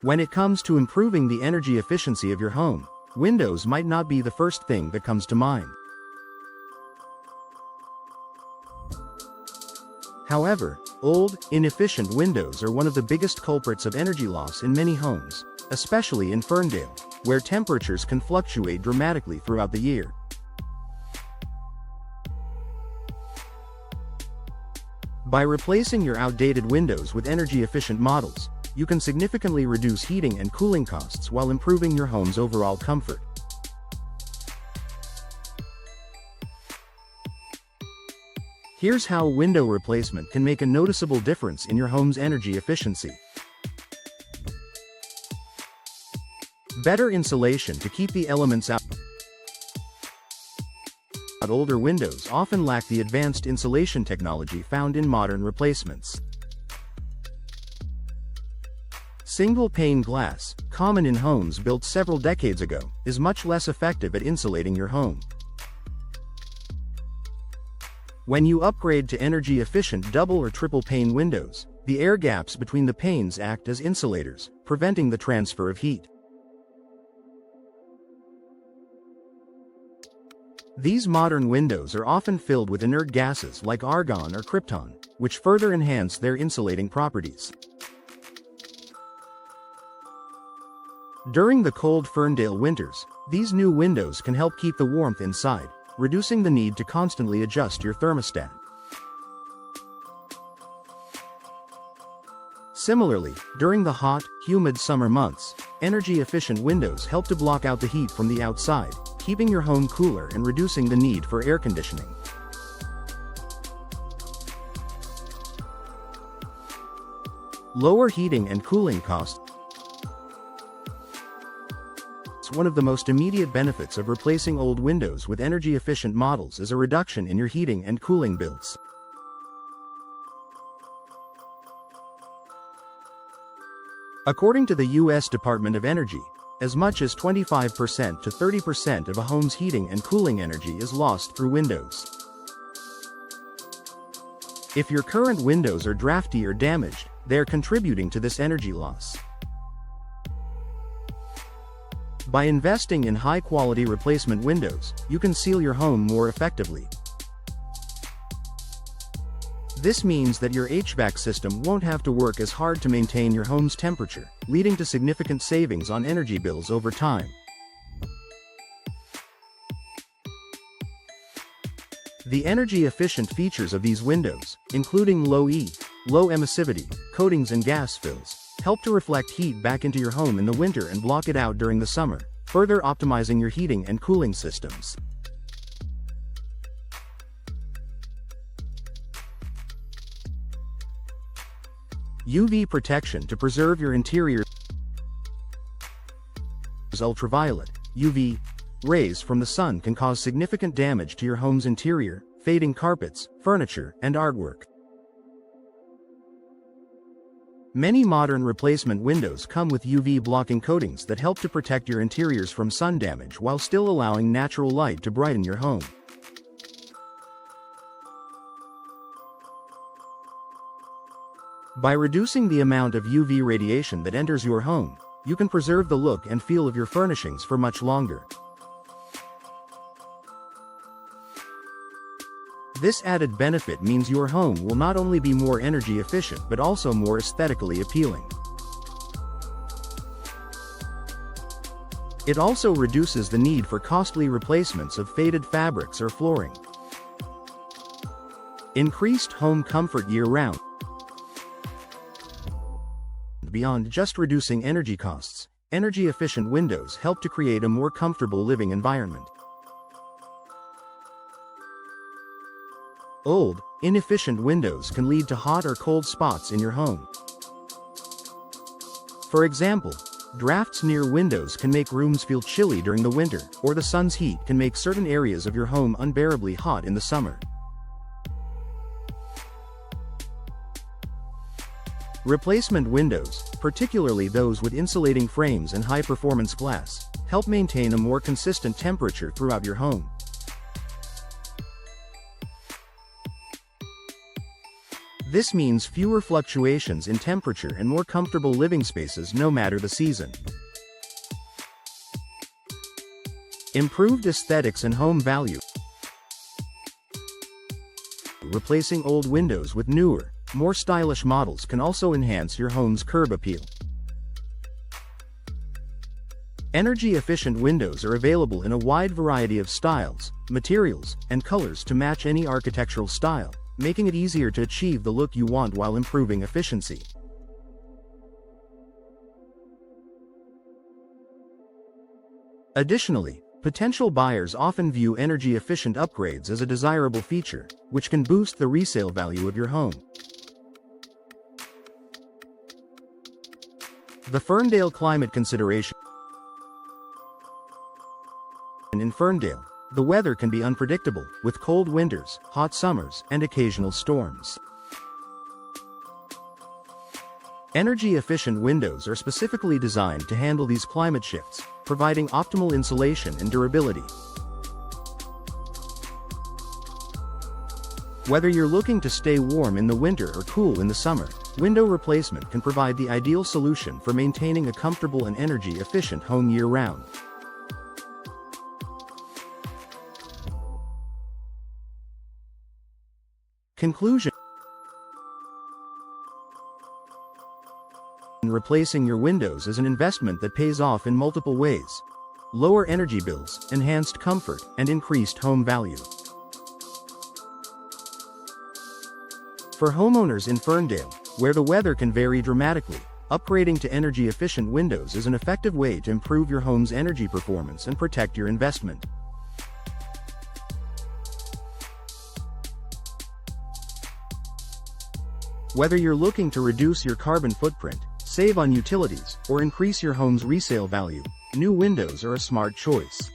When it comes to improving the energy efficiency of your home, windows might not be the first thing that comes to mind. However, old, inefficient windows are one of the biggest culprits of energy loss in many homes, especially in Ferndale, where temperatures can fluctuate dramatically throughout the year. By replacing your outdated windows with energy-efficient models, you can significantly reduce heating and cooling costs while improving your home's overall comfort. Here's how window replacement can make a noticeable difference in your home's energy efficiency. Better insulation to keep the elements out. Older windows often lack the advanced insulation technology found in modern replacements. Single-pane glass, common in homes built several decades ago, is much less effective at insulating your home. When you upgrade to energy-efficient double or triple-pane windows, the air gaps between the panes act as insulators, preventing the transfer of heat. These modern windows are often filled with inert gases like argon or krypton, which further enhance their insulating properties. During the cold Ferndale winters, these new windows can help keep the warmth inside, reducing the need to constantly adjust your thermostat. Similarly, during the hot, humid summer months, energy-efficient windows help to block out the heat from the outside, keeping your home cooler and reducing the need for air conditioning. Lower heating and cooling costs. One of the most immediate benefits of replacing old windows with energy-efficient models is a reduction in your heating and cooling bills. According to the U.S. Department of Energy, as much as 25% to 30% of a home's heating and cooling energy is lost through windows. If your current windows are drafty or damaged, they are contributing to this energy loss. By investing in high-quality replacement windows, you can seal your home more effectively. This means that your HVAC system won't have to work as hard to maintain your home's temperature, leading to significant savings on energy bills over time. The energy-efficient features of these windows, including low emissivity, coatings and gas fills, help to reflect heat back into your home in the winter and block it out during the summer, further optimizing your heating and cooling systems. UV protection to preserve your interior. Ultraviolet, UV, rays from the sun can cause significant damage to your home's interior, fading carpets, furniture, and artwork. Many modern replacement windows come with UV-blocking coatings that help to protect your interiors from sun damage while still allowing natural light to brighten your home. By reducing the amount of UV radiation that enters your home, you can preserve the look and feel of your furnishings for much longer. This added benefit means your home will not only be more energy efficient but also more aesthetically appealing. It also reduces the need for costly replacements of faded fabrics or flooring. Increased home comfort year-round. Beyond just reducing energy costs, energy-efficient windows help to create a more comfortable living environment. Old, inefficient windows can lead to hot or cold spots in your home. For example, drafts near windows can make rooms feel chilly during the winter, or the sun's heat can make certain areas of your home unbearably hot in the summer. Replacement windows, particularly those with insulating frames and high-performance glass, help maintain a more consistent temperature throughout your home. This means fewer fluctuations in temperature and more comfortable living spaces no matter the season. Improved aesthetics and home value. Replacing old windows with newer, more stylish models can also enhance your home's curb appeal. Energy-efficient windows are available in a wide variety of styles, materials, and colors to match any architectural style, making it easier to achieve the look you want while improving efficiency. Additionally, potential buyers often view energy-efficient upgrades as a desirable feature, which can boost the resale value of your home. The Ferndale climate consideration. In Ferndale, the weather can be unpredictable, with cold winters, hot summers, and occasional storms. Energy-efficient windows are specifically designed to handle these climate shifts, providing optimal insulation and durability. Whether you're looking to stay warm in the winter or cool in the summer, window replacement can provide the ideal solution for maintaining a comfortable and energy-efficient home year-round. Conclusion. Replacing your windows is an investment that pays off in multiple ways: lower energy bills, enhanced comfort, and increased home value. For homeowners in Ferndale, where the weather can vary dramatically, upgrading to energy-efficient windows is an effective way to improve your home's energy performance and protect your investment. Whether you're looking to reduce your carbon footprint, save on utilities, or increase your home's resale value, new windows are a smart choice.